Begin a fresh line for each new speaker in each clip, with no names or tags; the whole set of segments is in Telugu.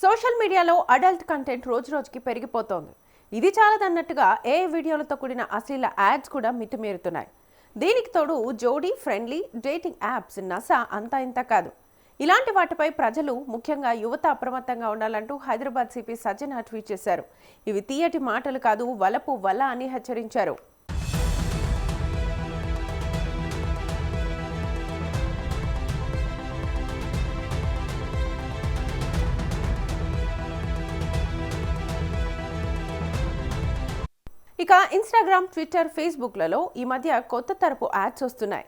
సోషల్ మీడియాలో అడల్ట్ కంటెంట్ రోజురోజుకి పెరిగిపోతోంది. ఇది చాలదన్నట్టుగా వీడియోలతో కూడిన అశ్లీల యాడ్స్ కూడా మితిమీరుతున్నాయి. దీనికి తోడు జోడీ ఫ్రెండ్లీ డేటింగ్ యాప్స్ నస అంతా ఇంత కాదు. ఇలాంటి వాటిపై ప్రజలు, ముఖ్యంగా యువత అప్రమత్తంగా ఉండాలంటూ హైదరాబాద్ సిపి సజ్జన ట్వీట్ చేశారు. ఇవి తీయటి మాటలు కాదు, వలపు వల అని హెచ్చరించారు. ఇక ఇన్స్టాగ్రామ్, ట్విట్టర్, ఫేస్బుక్లలో ఈ మధ్య కొత్త తరపు యాడ్స్ వస్తున్నాయి.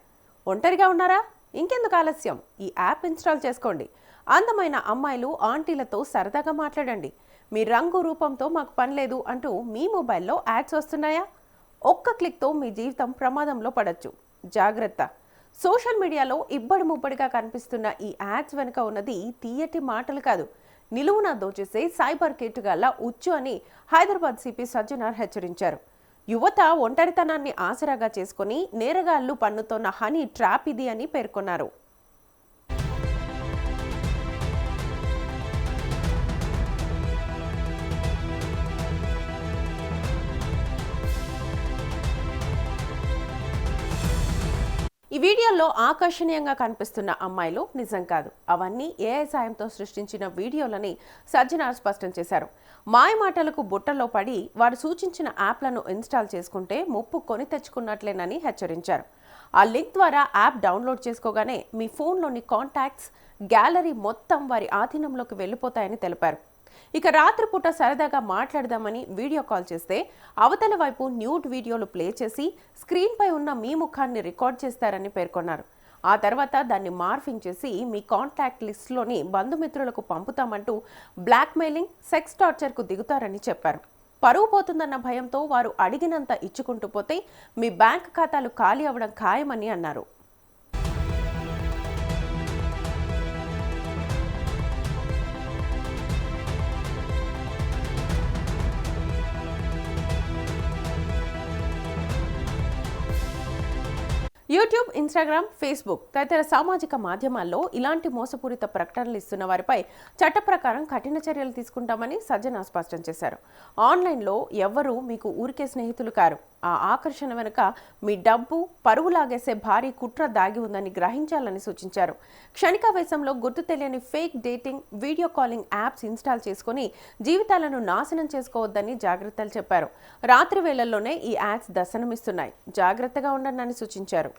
ఒంటరిగా ఉన్నారా? ఇంకెందుకు ఆలస్యం, ఈ యాప్ ఇన్స్టాల్ చేసుకోండి. అందమైన అమ్మాయిలు, ఆంటీలతో సరదాగా మాట్లాడండి. మీ రంగు, రూపంతో మాకు పని లేదు అంటూ మీ మొబైల్లో యాడ్స్ వస్తున్నాయా? ఒక్క క్లిక్తో మీ జీవితం ప్రమాదంలో పడచ్చు. జాగ్రత్త. సోషల్ మీడియాలో ఇబ్బడి ముబ్బడిగా కనిపిస్తున్న ఈ యాడ్స్ వెనుక ఉన్నది తీయటి మాటలు కాదు, నిలువున దోచేసే సైబర్ కేటుగాళ్ల ఉచ్చు అని హైదరాబాద్ సిపి సజ్జనార్ హెచ్చరించారు. యువత ఒంటరితనాన్ని ఆసరాగా చేసుకుని నేరగాళ్లు పన్నుతోన్న హనీ ట్రాప్ ఇది అని పేర్కొన్నారు. ఈ వీడియోల్లో ఆకర్షణీయంగా కనిపిస్తున్న అమ్మాయిలు నిజం కాదు, అవన్నీ ఏఐ సాయంతో సృష్టించిన వీడియోలని సజ్జనార్ స్పష్టం చేశారు. మాయమాటలకు బుట్టలో పడి వారు సూచించిన యాప్లను ఇన్స్టాల్ చేసుకుంటే ముప్పు కొని తెచ్చుకున్నట్లేనని హెచ్చరించారు. ఆ లింక్ ద్వారా యాప్ డౌన్లోడ్ చేసుకోగానే మీ ఫోన్లోని కాంటాక్ట్స్, గ్యాలరీ మొత్తం వారి ఆధీనంలోకి వెళ్లిపోతాయని తెలిపారు. ఇక రాత్రిపూట సరదాగా మాట్లాడదామని వీడియో కాల్ చేస్తే అవతల వైపు న్యూడ్ వీడియోలు ప్లే చేసి స్క్రీన్పై ఉన్న మీ ముఖాన్ని రికార్డ్ చేస్తారని పేర్కొన్నారు. ఆ తర్వాత దాన్ని మార్ఫింగ్ చేసి మీ కాంటాక్ట్ లిస్ట్లోని బంధుమిత్రులకు పంపుతామంటూ బ్లాక్మెయిలింగ్, సెక్స్ టార్చర్కు దిగుతారని చెప్పారు. పరువు పోతుందన్న భయంతో వారు అడిగినంత ఇచ్చుకుంటూ పోతే మీ బ్యాంక్ ఖాతాలు ఖాళీ అవ్వడం ఖాయమని అన్నారు. యూట్యూబ్, ఇన్స్టాగ్రామ్, ఫేస్బుక్ తదితర సామాజిక మాధ్యమాల్లో ఇలాంటి మోసపూరిత ప్రకటనలు ఇస్తున్న వారిపై చట్ట ప్రకారం కఠిన చర్యలు తీసుకుంటామని సజ్జన స్పష్టం చేశారు. ఆన్లైన్లో ఎవ్వరూ మీకు ఊరికే స్నేహితులు కారు. ఆ ఆకర్షణ వెనుక మీ డబ్బు, పరువు లాగేసే భారీ కుట్ర దాగి ఉందని గ్రహించాలని సూచించారు. క్షణికావేశంలో గుర్తు తెలియని fake dating, video calling apps install చేసుకుని జీవితాలను నాశనం చేసుకోవద్దని జాగ్రత్తలు చెప్పారు. రాత్రి వేళల్లోనే ఈ యాప్స్ దర్శనమిస్తున్నాయి, జాగ్రత్తగా ఉండండి అని సూచించారు.